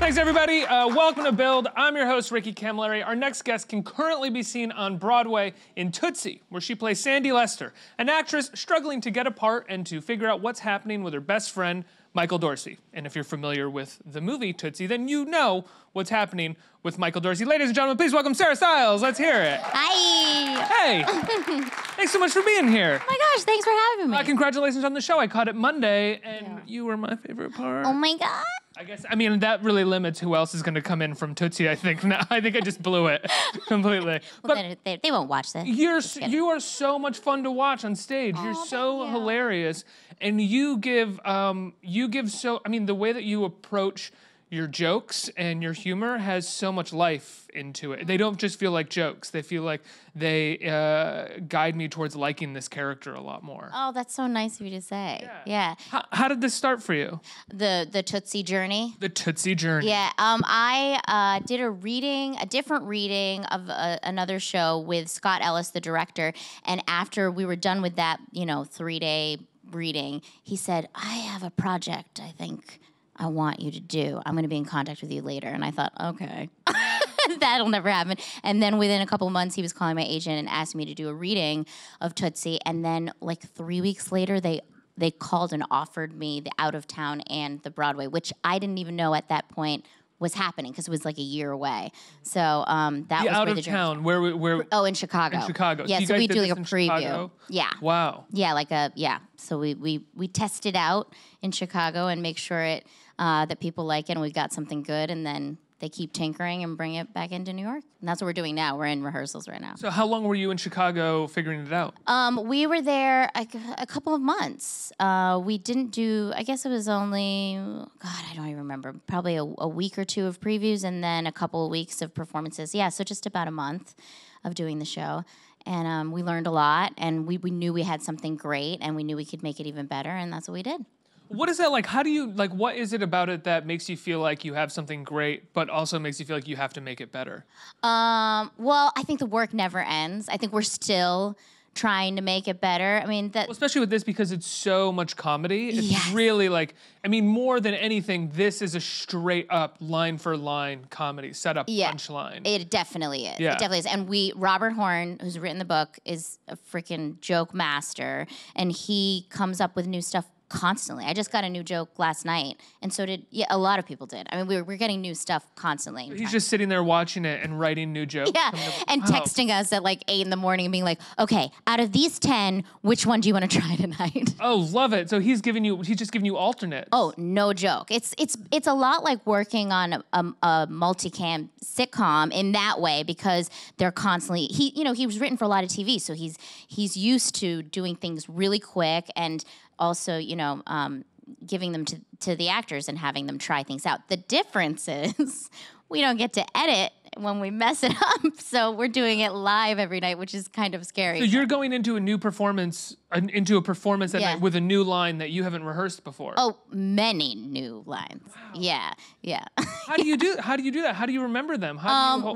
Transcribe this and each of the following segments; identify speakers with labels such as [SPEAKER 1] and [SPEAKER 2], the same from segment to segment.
[SPEAKER 1] Thanks, everybody. Welcome to Build. I'm your host, Ricky Camilleri. Our next guest can currently be seen on Broadway in Tootsie, where she plays Sandy Lester, an actress struggling to get a part and to figure out what's happening with her best friend, Michael Dorsey. And if you're familiar with the movie Tootsie, then you know what's happening with Michael Dorsey. Ladies and gentlemen, please welcome Sarah Stiles. Let's hear it.
[SPEAKER 2] Hi.
[SPEAKER 1] Hey. Thanks so much for being here.
[SPEAKER 2] Oh my gosh, thanks for having me.
[SPEAKER 1] Congratulations on the show. I caught it Monday, and you were my favorite part.
[SPEAKER 2] Oh my God.
[SPEAKER 1] I mean, that really limits who else is going to come in from Tootsie, I think. No, I think I just blew it completely.
[SPEAKER 2] Well, they won't watch this.
[SPEAKER 1] You are so much fun to watch on stage. You're so hilarious. And you give so, I mean, the way that you approach your jokes and your humor has so much life into it. They don't just feel like jokes. They feel like they guide me towards liking this character a lot more.
[SPEAKER 2] Oh, that's so nice of you to say. Yeah.
[SPEAKER 1] How did this start for you?
[SPEAKER 2] The Tootsie Journey.
[SPEAKER 1] The Tootsie Journey.
[SPEAKER 2] Yeah. I did a different reading of another show with Scott Ellis, the director. And after we were done with that, 3-day reading, he said, "I have a project I think I want you to do. I'm going to be in contact with you later." And I thought, okay, that'll never happen. And then within a couple of months, he was calling my agent and asked me to do a reading of Tootsie. And then like 3 weeks later, they called and offered me the out of town and the Broadway, which I didn't even know at that point was happening because it was like a year away. So that was
[SPEAKER 1] out
[SPEAKER 2] where
[SPEAKER 1] of town. Where?
[SPEAKER 2] Oh, in Chicago.
[SPEAKER 1] In Chicago.
[SPEAKER 2] Yeah, so we do like a preview.
[SPEAKER 1] Chicago?
[SPEAKER 2] Yeah.
[SPEAKER 1] Wow.
[SPEAKER 2] Yeah, So we test it out in Chicago and make sure that people like it and we got something good, and then they keep tinkering and bring it back into New York. And that's what we're doing now. We're in rehearsals right now.
[SPEAKER 1] So how long were you in Chicago figuring it out?
[SPEAKER 2] We were there a couple of months. We didn't do, I guess it was only, God, I don't even remember, probably a week or two of previews and then a couple of weeks of performances. Yeah, so just about a month of doing the show. And we learned a lot, and we knew we had something great, and we knew we could make it even better, and that's what we did.
[SPEAKER 1] What is that like? How do you, like, what is it about it that makes you feel like you have something great, but also makes you feel like you have to make it better?
[SPEAKER 2] Well, I think the work never ends. I think we're still trying to make it better. I mean, well,
[SPEAKER 1] especially with this, because it's so much comedy. It's really like, I mean, more than anything, this is a straight up line for line comedy, setup, punchline.
[SPEAKER 2] It definitely is.
[SPEAKER 1] Yeah.
[SPEAKER 2] It definitely is. And Robert Horn, who's written the book, is a freaking joke master, and he comes up with new stuff constantly. I just got a new joke last night, and so did a lot of people did. I mean, we're getting new stuff constantly.
[SPEAKER 1] He's just sitting there watching it and writing new jokes.
[SPEAKER 2] Yeah, and texting us at like 8 in the morning and being like, "Okay, out of these 10, which one do you want to try tonight?"
[SPEAKER 1] Oh, love it. So he's just giving you alternates.
[SPEAKER 2] Oh, no joke. It's a lot like working on a multicam sitcom in that way, because they're constantly he was written for a lot of TV, so he's used to doing things really quick and also, giving them to the actors and having them try things out. The difference is we don't get to edit when we mess it up, so we're doing it live every night, which is kind of scary.
[SPEAKER 1] So you're going into a new performance, that night with a new line that you haven't rehearsed before.
[SPEAKER 2] Oh, many new lines. Wow. Yeah.
[SPEAKER 1] How do you do that? How do you remember them?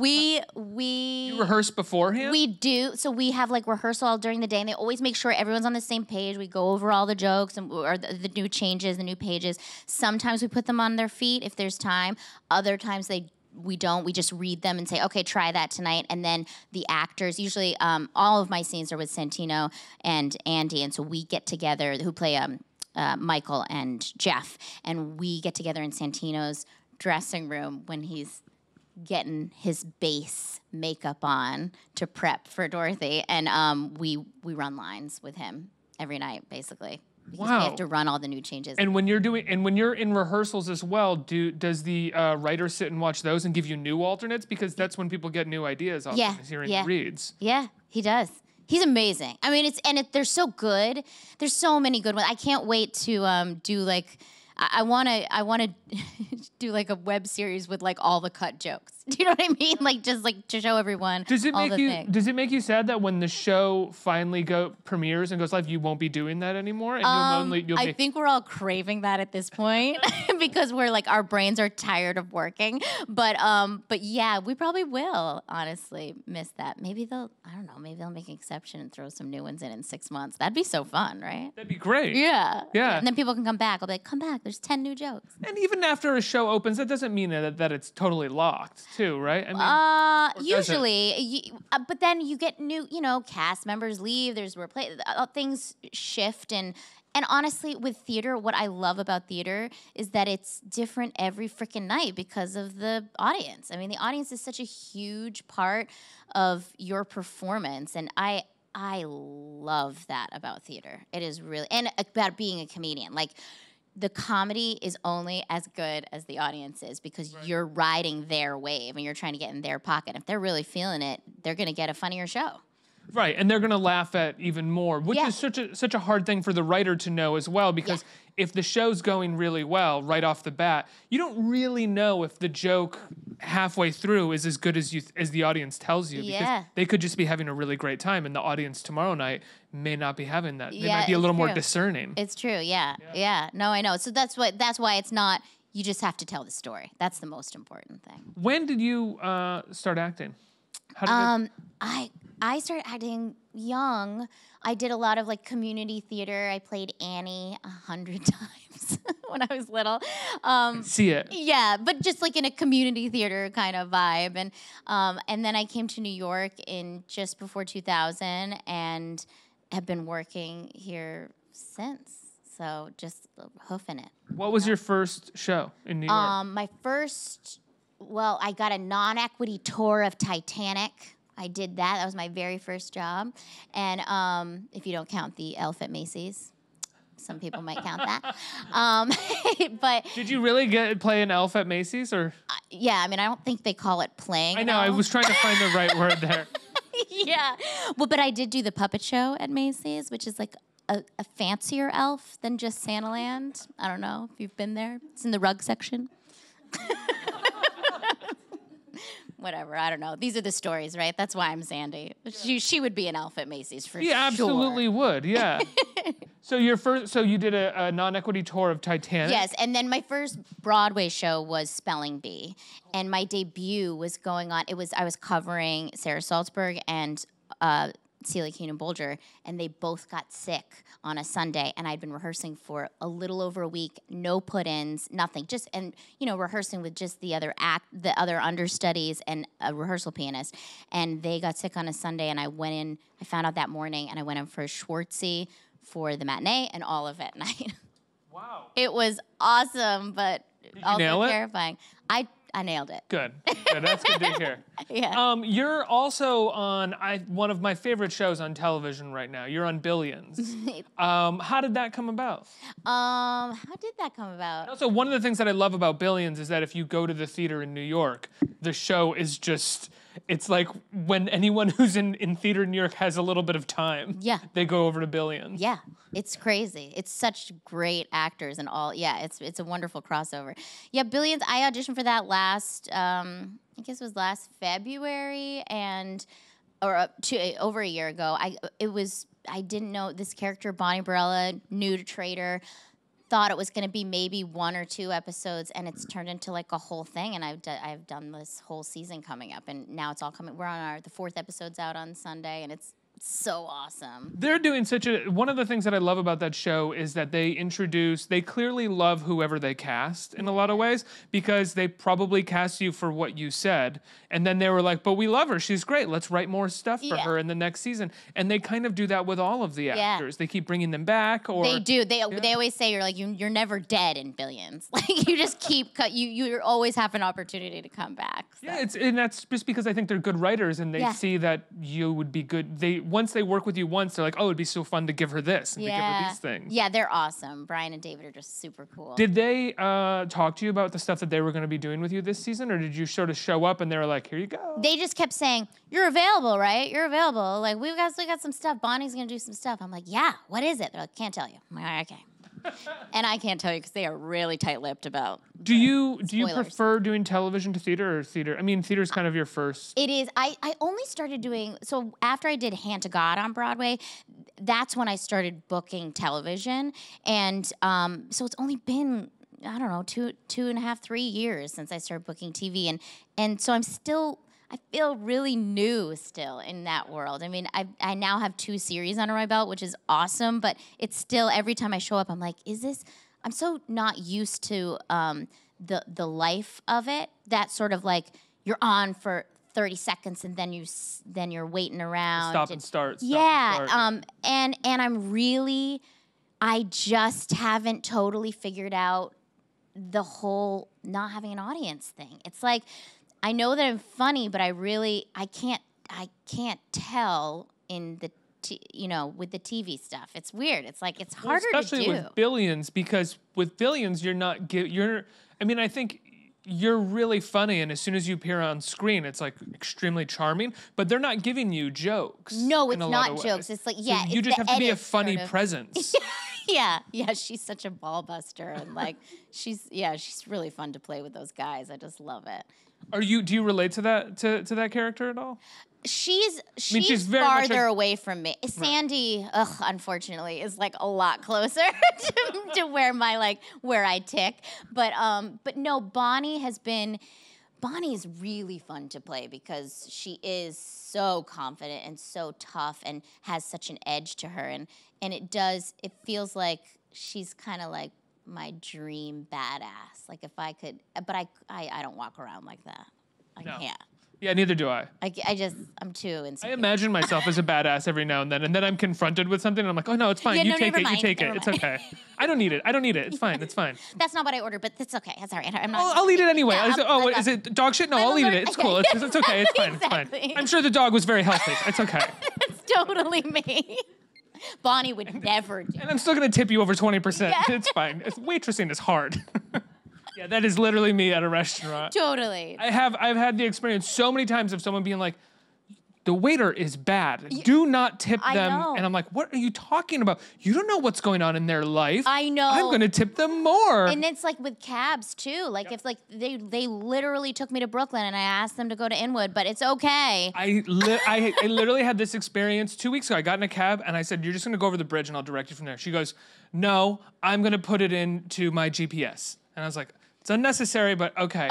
[SPEAKER 2] We
[SPEAKER 1] you rehearse beforehand?
[SPEAKER 2] We do. So we have like rehearsal all during the day, and they always make sure everyone's on the same page. We go over all the jokes or the new changes, the new pages. Sometimes we put them on their feet if there's time. Other times we don't. We just read them and say, okay, try that tonight. And then the actors, usually all of my scenes are with Santino and Andy, and so we get together, who play Michael and Jeff, and we get together in Santino's dressing room when he's getting his base makeup on to prep for Dorothy, and we run lines with him every night, basically. Because we have to run all the new changes.
[SPEAKER 1] And when you're in rehearsals as well, does the writer sit and watch those and give you new alternates? Because that's when people get new ideas often, is hearing reads.
[SPEAKER 2] Yeah, he does. He's amazing. I mean, they're so good. There's so many good ones. I can't wait to do like, I want to do like a web series with like all the cut jokes. Do you know what I mean? Like just like to show everyone.
[SPEAKER 1] Does it make you sad that when the show finally premieres and goes live, you won't be doing that anymore? And
[SPEAKER 2] I think we're all craving that at this point because we're like our brains are tired of working. But yeah, we probably will honestly miss that. Maybe they'll make an exception and throw some new ones in 6 months. That'd be so fun, right?
[SPEAKER 1] That'd be great.
[SPEAKER 2] Yeah.
[SPEAKER 1] Yeah.
[SPEAKER 2] And then people can come back. I'll be like, come back. There's 10 new jokes.
[SPEAKER 1] And even after a show opens, that doesn't mean that it's totally locked, too, right? I mean,
[SPEAKER 2] usually, but then you get new, cast members leave. There's things shift and honestly, with theater, what I love about theater is that it's different every freaking night because of the audience. I mean, the audience is such a huge part of your performance, and I love that about theater. It is really, and about being a comedian. Like, the comedy is only as good as the audience is because you're riding their wave and you're trying to get in their pocket. If they're really feeling it, they're going to get a funnier show.
[SPEAKER 1] Right, and they're going to laugh at even more, which is such a hard thing for the writer to know as well, because if the show's going really well right off the bat, you don't really know if the joke halfway through is as good as the audience tells you, because they could just be having a really great time, and the audience tomorrow night may not be having that. They might be a little more discerning.
[SPEAKER 2] It's true, yeah. No, I know. So that's why it's not, you just have to tell the story. That's the most important thing.
[SPEAKER 1] When did you start acting? How did
[SPEAKER 2] I started acting young. I did a lot of like community theater. I played Annie 100 times when I was little.
[SPEAKER 1] See it.
[SPEAKER 2] Yeah, but just like in a community theater kind of vibe. And then I came to New York in just before 2000 and have been working here since. So just hoofing it.
[SPEAKER 1] What was your first show in New York?
[SPEAKER 2] My first, I got a non-equity tour of Titanic. I did that. That was my very first job. And if you don't count the elf at Macy's, some people might count that. But
[SPEAKER 1] did you really play an elf at Macy's, or?
[SPEAKER 2] Yeah, I mean, I don't think they call it playing.
[SPEAKER 1] I know. I was trying to find the right word there.
[SPEAKER 2] Yeah. Well, but I did do the puppet show at Macy's, which is like a fancier elf than just Santaland. I don't know if you've been there. It's in the rug section. Whatever, I don't know. These are the stories, right? That's why I'm Sandy. She would be an elf at Macy's for sure.
[SPEAKER 1] Yeah, absolutely would. Yeah. So you did a non-equity tour of Titanic.
[SPEAKER 2] Yes, and then my first Broadway show was Spelling Bee, and my debut was going on. I was covering Sarah Salzberg and Celia Keenan-Bolger, and they both got sick on a Sunday, and I'd been rehearsing for a little over a week, no put-ins, nothing, rehearsing with just the other understudies and a rehearsal pianist, and they got sick on a Sunday, and I found out that morning, and I went in for a Schwartzy for the matinee and all of it night.
[SPEAKER 1] Wow.
[SPEAKER 2] It was awesome, but also terrifying. I nailed it.
[SPEAKER 1] Good. That's good to hear.
[SPEAKER 2] Yeah.
[SPEAKER 1] You're also on one of my favorite shows on television right now. You're on Billions. How did that come about?
[SPEAKER 2] How did that come about?
[SPEAKER 1] Also, one of the things that I love about Billions is that if you go to the theater in New York, the show is just, it's like when anyone who's in theater in New York has a little bit of time, they go over to Billions.
[SPEAKER 2] Yeah, it's crazy. It's such great actors and all. Yeah, it's a wonderful crossover. Yeah, Billions, I auditioned for that I guess it was last February over a year ago. I didn't know this character, Bonnie Barella, new to Trader, thought it was going to be maybe 1 or 2 episodes, and it's turned into like a whole thing. And I've done this whole season coming up, and now it's all coming. We're on the 4th episode's out on Sunday, and it's so awesome.
[SPEAKER 1] They're doing one of the things that I love about that show is that they clearly love whoever they cast in a lot of ways, because they probably cast you for what you said, and then they were like, but we love her, she's great, let's write more stuff for her in the next season. And they kind of do that with all of the actors. They keep bringing them back. Or
[SPEAKER 2] they do. They always say you're never dead in Billions. Like you just keep you always have an opportunity to come back. So.
[SPEAKER 1] Yeah, and that's just because I think they're good writers, and they see that you would be good. Once they work with you once, they're like, oh, it'd be so fun to give her this and to give her these things.
[SPEAKER 2] Yeah, they're awesome. Brian and David are just super cool.
[SPEAKER 1] Did they talk to you about the stuff that they were going to be doing with you this season, or did you sort of show up and they were like, here you go?
[SPEAKER 2] They just kept saying, you're available, right? You're available. Like, we got some stuff. Bonnie's going to do some stuff. I'm like, yeah, what is it? They're like, can't tell you. I'm like, okay. And I can't tell you because they are really tight-lipped about
[SPEAKER 1] Do you prefer doing television to theater or theater? I mean, theater's kind of your first.
[SPEAKER 2] It is. I only started doing, so after I did Hand to God on Broadway, that's when I started booking television. And so it's only been I don't know, 2.5, 3 years since I started booking TV, and so I feel really new still in that world. I mean, I now have 2 series under my belt, which is awesome, but it's still, every time I show up, I'm like, I'm so not used to the life of it. That sort of like, you're on for 30 seconds and then you're waiting around.
[SPEAKER 1] Stop and start.
[SPEAKER 2] And I just haven't totally figured out the whole not having an audience thing. It's like, I know that I'm funny, but I can't tell in the with the TV stuff. It's weird. It's like, it's harder to do.
[SPEAKER 1] Especially with Billions, because with Billions, I think you're really funny, and as soon as you appear on screen, it's like extremely charming, but they're not giving you jokes.
[SPEAKER 2] No, it's not jokes. It's like,
[SPEAKER 1] so you just have to be a funny presence.
[SPEAKER 2] Yeah, she's such a ball buster, and like she's really fun to play with those guys. I just love it.
[SPEAKER 1] Do you relate to that character at all?
[SPEAKER 2] She's
[SPEAKER 1] very
[SPEAKER 2] farther away from me. Sandy, unfortunately, is like a lot closer to where I tick. But no, Bonnie is really fun to play because she is so confident and so tough and has such an edge to her, and it feels like she's kind of like my dream badass. Like if I could, but I don't walk around like that. I can't.
[SPEAKER 1] Yeah, neither do I.
[SPEAKER 2] I'm too insecure.
[SPEAKER 1] I imagine myself as a badass every now and then I'm confronted with something, and I'm like, oh no, it's fine. You take it. It's okay. I don't need it. It's fine.
[SPEAKER 2] That's not what I ordered, but it's okay. It's all right. I'm not.
[SPEAKER 1] I'll eat it anyway. Is it dog shit? No, I'll eat it. It's cool. It's okay. It's fine.
[SPEAKER 2] Exactly.
[SPEAKER 1] It's fine. I'm sure the dog was very healthy. It's okay.
[SPEAKER 2] It's totally me. Bonnie would never do.
[SPEAKER 1] And I'm still gonna tip you over 20%.
[SPEAKER 2] Yeah.
[SPEAKER 1] It's fine. Waitressing is hard. Yeah, that is literally me at a restaurant.
[SPEAKER 2] Totally.
[SPEAKER 1] I've had the experience so many times of someone being like, the waiter is bad. Do not tip them.
[SPEAKER 2] know.
[SPEAKER 1] And I'm like, what are you talking about? You don't know what's going on in their life.
[SPEAKER 2] I know.
[SPEAKER 1] I'm going to tip them more.
[SPEAKER 2] And it's like with cabs too. Like if like they literally took me to Brooklyn and I asked them to go to Inwood, but it's okay.
[SPEAKER 1] I literally had this experience 2 weeks ago. I got in a cab and I said, you're just going to go over the bridge and I'll direct you from there. She goes, no, I'm going to put it into my GPS. And I was like, it's unnecessary, but okay.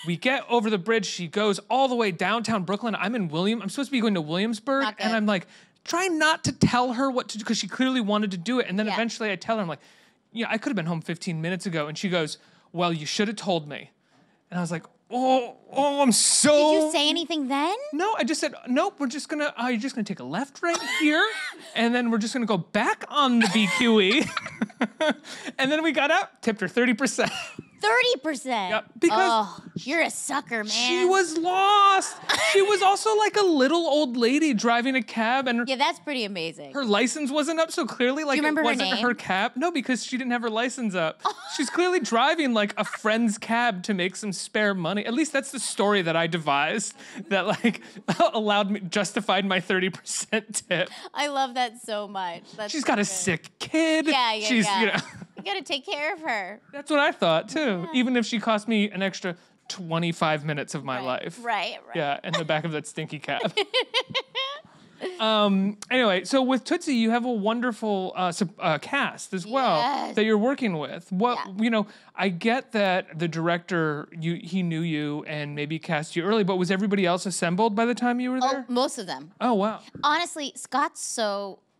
[SPEAKER 1] We get over the bridge. She goes all the way downtown Brooklyn. I'm supposed to be going to Williamsburg. And I'm like, trying not to tell her what to do because she clearly wanted to do it. And then eventually I tell her, I'm like, yeah, I could have been home 15 minutes ago. And she goes, well, you should have told me. And I was like, oh, I'm so.
[SPEAKER 2] Did you say anything then?
[SPEAKER 1] No, I just said, nope, you're just gonna take a left right here. And then we're just gonna go back on the BQE. And then we got out, tipped her 30%.
[SPEAKER 2] 30%.
[SPEAKER 1] Yep, because
[SPEAKER 2] you're a sucker, man.
[SPEAKER 1] She was lost. She was also like a little old lady driving a cab, and
[SPEAKER 2] yeah, that's pretty amazing.
[SPEAKER 1] Her license wasn't up, so clearly like it wasn't her cab. No, because she didn't have her license up. She's clearly driving like a friend's cab to make some spare money. At least that's the story that I devised that like justified my 30% tip.
[SPEAKER 2] I love that so much.
[SPEAKER 1] She's got a sick kid.
[SPEAKER 2] Yeah.
[SPEAKER 1] She's,
[SPEAKER 2] you gotta take care of her.
[SPEAKER 1] That's what I thought too. Yeah. Even if she cost me an extra 25 minutes of my life.
[SPEAKER 2] Right.
[SPEAKER 1] Yeah, in the back of that stinky cab. Anyway, so with Tootsie, you have a wonderful cast as well that you're working with. I get that the director, he knew you and maybe cast you early, but was everybody else assembled by the time you were there?
[SPEAKER 2] Oh, most of them.
[SPEAKER 1] Oh, wow.
[SPEAKER 2] Honestly, Scott's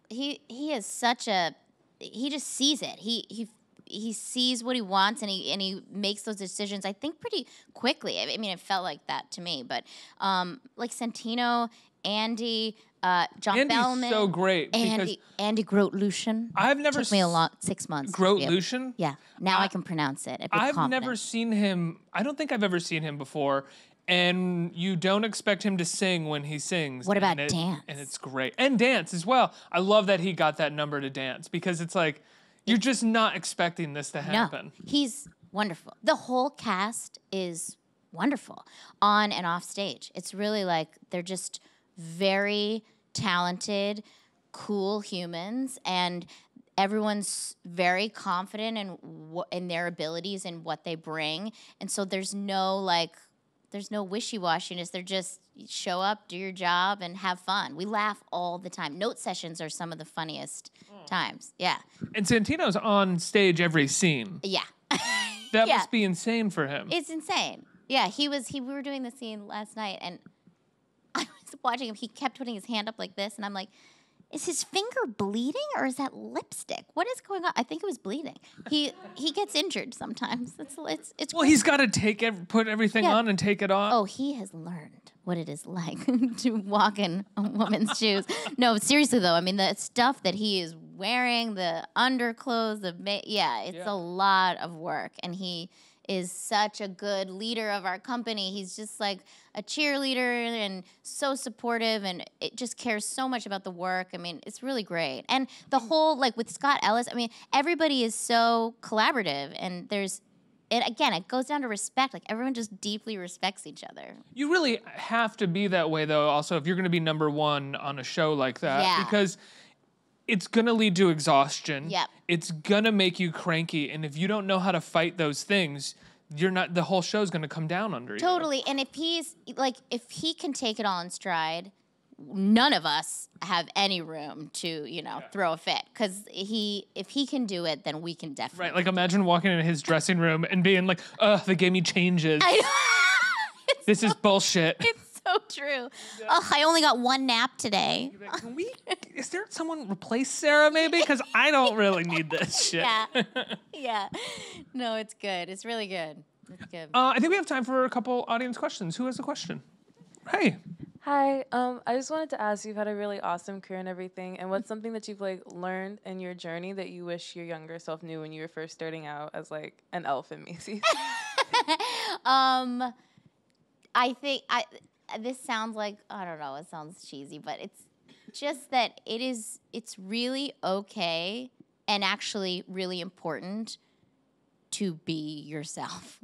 [SPEAKER 2] he is such a, he just sees it. He sees what he wants and he makes those decisions, I think, pretty quickly. I mean, it felt like that to me. But like Santino, Andy, John
[SPEAKER 1] Andy's
[SPEAKER 2] Bellman.
[SPEAKER 1] So great.
[SPEAKER 2] Andy Grote-Lucian.
[SPEAKER 1] I've never
[SPEAKER 2] took me 6 months.
[SPEAKER 1] Grote-Lucian?
[SPEAKER 2] Yeah. Now I can pronounce it.
[SPEAKER 1] I've never seen him. I don't think I've ever seen him before. And you don't expect him to sing when he sings.
[SPEAKER 2] What about dance?
[SPEAKER 1] And it's great. And dance as well. I love that he got that number to dance because it's like, you're just not expecting this to happen.
[SPEAKER 2] No, he's wonderful. The whole cast is wonderful on and off stage. It's really like they're just very talented, cool humans, and everyone's very confident in their abilities and what they bring. And so there's no wishy-washiness. They're just show up, do your job, and have fun. We laugh all the time. Note sessions are some of the funniest times. Yeah.
[SPEAKER 1] And Santino's on stage every scene.
[SPEAKER 2] Yeah.
[SPEAKER 1] That
[SPEAKER 2] Yeah.
[SPEAKER 1] must be insane for him.
[SPEAKER 2] It's insane. Yeah, we were doing the scene last night, and I was watching him. He kept putting his hand up like this, and I'm like, is his finger bleeding or is that lipstick? What is going on? I think it was bleeding. He gets injured sometimes. It's
[SPEAKER 1] well, he's got to put everything on and take it off.
[SPEAKER 2] Oh, he has learned what it is like to walk in a woman's shoes. No, seriously though, I mean the stuff that he is wearing, the underclothes, it's a lot of work, and he is such a good leader of our company. He's just like a cheerleader and so supportive, and it just cares so much about the work. I mean, it's really great. And the whole, like with Scott Ellis, I mean, everybody is so collaborative, and it goes down to respect. Like everyone just deeply respects each other.
[SPEAKER 1] You really have to be that way though, also, if you're going to be number one on a show like that.
[SPEAKER 2] Yeah.
[SPEAKER 1] Because it's going to lead to exhaustion.
[SPEAKER 2] Yep.
[SPEAKER 1] It's going to make you cranky. And if you don't know how to fight those things, the whole show's going to come down under you.
[SPEAKER 2] Totally. And if he can take it all in stride, none of us have any room to, throw a fit. Because if he can do it, then we can definitely.
[SPEAKER 1] Right. Like imagine walking into his dressing room and being like, ugh, they gave me changes.
[SPEAKER 2] I know.
[SPEAKER 1] This is bullshit.
[SPEAKER 2] It's so true. Ugh, I only got one nap today.
[SPEAKER 1] Is there someone replace Sarah maybe? Because I don't really need this shit.
[SPEAKER 2] Yeah. No, it's good. It's really good. It's good.
[SPEAKER 1] I think we have time for a couple audience questions. Who has a question? Hey.
[SPEAKER 3] Hi. I just wanted to ask, you've had a really awesome career and everything, and what's something that you've learned in your journey that you wish your younger self knew when you were first starting out as an elf in Macy's?
[SPEAKER 2] I think this sounds like, I don't know, it sounds cheesy, but it's just that it's really okay and actually really important to be yourself.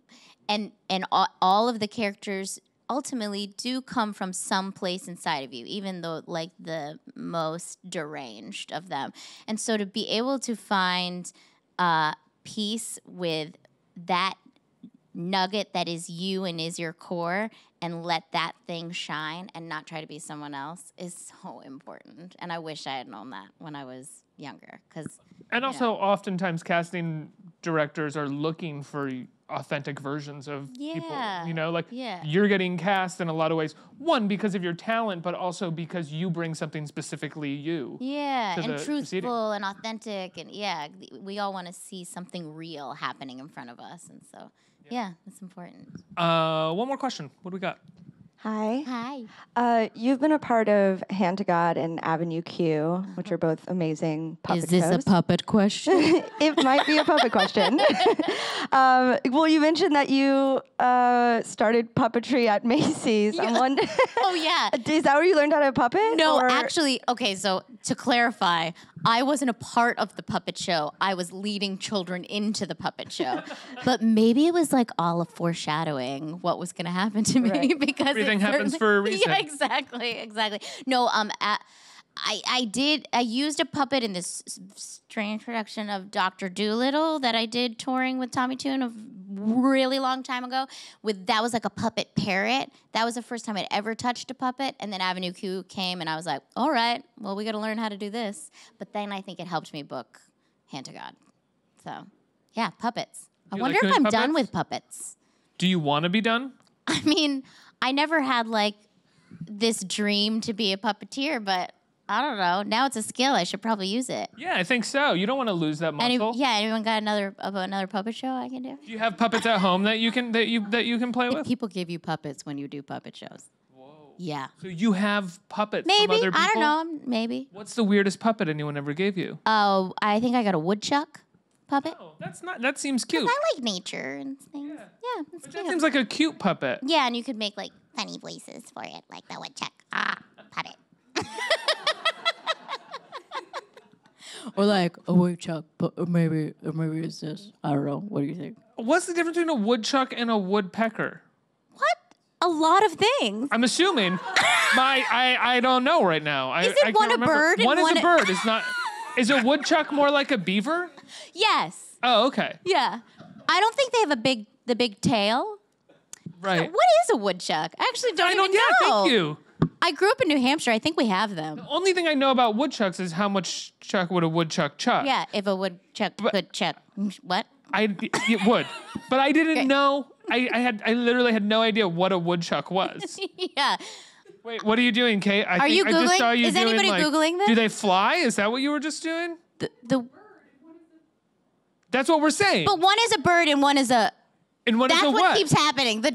[SPEAKER 2] And all of the characters ultimately do come from some place inside of you, even though the most deranged of them. And so to be able to find peace with that nugget that is you and is your core, and let that thing shine and not try to be someone else is so important. And I wish I had known that when I was younger.
[SPEAKER 1] And also, oftentimes casting directors are looking for authentic versions of people. You're getting cast in a lot of ways. One, because of your talent, but also because you bring something specifically you.
[SPEAKER 2] Yeah, and truthful and authentic. And we all want to see something real happening in front of us. And so, it's important.
[SPEAKER 1] One more question. What do we got?
[SPEAKER 4] Hi. You've been a part of Hand to God and Avenue Q, which are both amazing puppet shows.
[SPEAKER 2] Is this a puppet question?
[SPEAKER 4] It might be a puppet question. Well, you mentioned that you started puppetry at Macy's.
[SPEAKER 2] Oh, yeah.
[SPEAKER 4] Is that where you learned how to puppet?
[SPEAKER 2] No, actually, okay, so to clarify, I wasn't a part of the puppet show. I was leading children into the puppet show. But maybe it was all a foreshadowing what was going to happen to me because
[SPEAKER 1] everything happens for a reason.
[SPEAKER 2] Yeah, exactly. No, I used a puppet in this strange production of Dr. Dolittle that I did touring with Tommy Tune a really long time ago. That was like a puppet parrot. That was the first time I'd ever touched a puppet. And then Avenue Q came, and I was like, all right, well, we got to learn how to do this. But then I think it helped me book Hand to God. So, yeah, puppets. I wonder if I'm done with puppets.
[SPEAKER 1] Do you want to be done?
[SPEAKER 2] I mean, I never had this dream to be a puppeteer, but I don't know. Now it's a skill. I should probably use it.
[SPEAKER 1] Yeah, I think so. You don't want to lose that muscle.
[SPEAKER 2] Anyone got another puppet show I can do?
[SPEAKER 1] Do you have puppets at home that you can play with?
[SPEAKER 2] People give you puppets when you do puppet shows.
[SPEAKER 1] Whoa.
[SPEAKER 2] Yeah.
[SPEAKER 1] So you have puppets
[SPEAKER 2] maybe.
[SPEAKER 1] from other people?
[SPEAKER 2] I don't know. Maybe.
[SPEAKER 1] What's the weirdest puppet anyone ever gave you?
[SPEAKER 2] Oh, I think I got a woodchuck puppet.
[SPEAKER 1] Oh, that seems cute.
[SPEAKER 2] I like nature and things. Yeah,
[SPEAKER 1] that seems like a cute puppet.
[SPEAKER 2] Yeah, and you could make funny voices for it, like the woodchuck. Puppet. Or a woodchuck, but maybe it's this. I don't know. What do you think?
[SPEAKER 1] What's the difference between a woodchuck and a woodpecker?
[SPEAKER 2] What? A lot of things.
[SPEAKER 1] I'm assuming. I don't know right now.
[SPEAKER 2] Is it one a bird?
[SPEAKER 1] One is a bird. It's not. Is a woodchuck more like a beaver?
[SPEAKER 2] Yes.
[SPEAKER 1] Oh, okay.
[SPEAKER 2] Yeah. I don't think they have the big tail.
[SPEAKER 1] Right.
[SPEAKER 2] What is a woodchuck? I actually don't even know.
[SPEAKER 1] Yeah, thank you.
[SPEAKER 2] I grew up in New Hampshire. I think we have them.
[SPEAKER 1] The only thing I know about woodchucks is how much chuck would a woodchuck chuck.
[SPEAKER 2] Yeah, if a woodchuck could chuck. What?
[SPEAKER 1] It would, but I didn't know. I literally had no idea what a woodchuck was.
[SPEAKER 2] Yeah.
[SPEAKER 1] Wait, what are you doing, Kate?
[SPEAKER 2] Are you Googling?
[SPEAKER 1] I just saw you
[SPEAKER 2] Is
[SPEAKER 1] doing,
[SPEAKER 2] anybody Googling this?
[SPEAKER 1] Do they fly? Is that what you were just doing? That's what we're saying.
[SPEAKER 2] But one is a bird and one is a.
[SPEAKER 1] And what is a
[SPEAKER 2] That's
[SPEAKER 1] what?
[SPEAKER 2] what keeps happening. The ...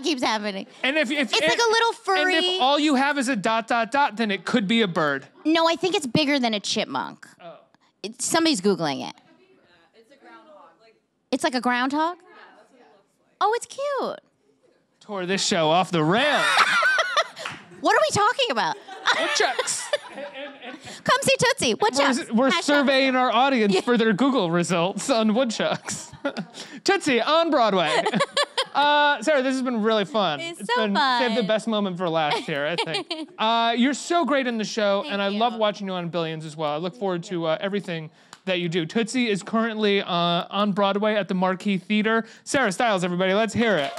[SPEAKER 2] keeps happening.
[SPEAKER 1] And if
[SPEAKER 2] it's like a little furry.
[SPEAKER 1] And if all you have is a ... then it could be a bird.
[SPEAKER 2] No, I think it's bigger than a chipmunk.
[SPEAKER 1] Oh.
[SPEAKER 2] Somebody's Googling it.
[SPEAKER 3] It's a groundhog.
[SPEAKER 2] It's like a groundhog?
[SPEAKER 3] Yeah, that's what it looks like.
[SPEAKER 2] Oh, it's cute.
[SPEAKER 1] Tore this show off the rails.
[SPEAKER 2] What are we talking about?
[SPEAKER 1] Woodchucks.
[SPEAKER 2] Come see Tootsie. Woodchucks.
[SPEAKER 1] We're
[SPEAKER 2] Hashtag.
[SPEAKER 1] surveying our audience for their Google results on woodchucks. Tootsie on Broadway. Sarah, this has been really fun.
[SPEAKER 2] It's
[SPEAKER 1] It's
[SPEAKER 2] so
[SPEAKER 1] been
[SPEAKER 2] fun.
[SPEAKER 1] Saved the best moment for last here, I think. You're so great in the show, and I
[SPEAKER 2] you.
[SPEAKER 1] love watching you on Billions as well. I look forward to everything that you do. Tootsie is currently on Broadway at the Marquee Theater. Sarah Stiles, everybody, let's hear it.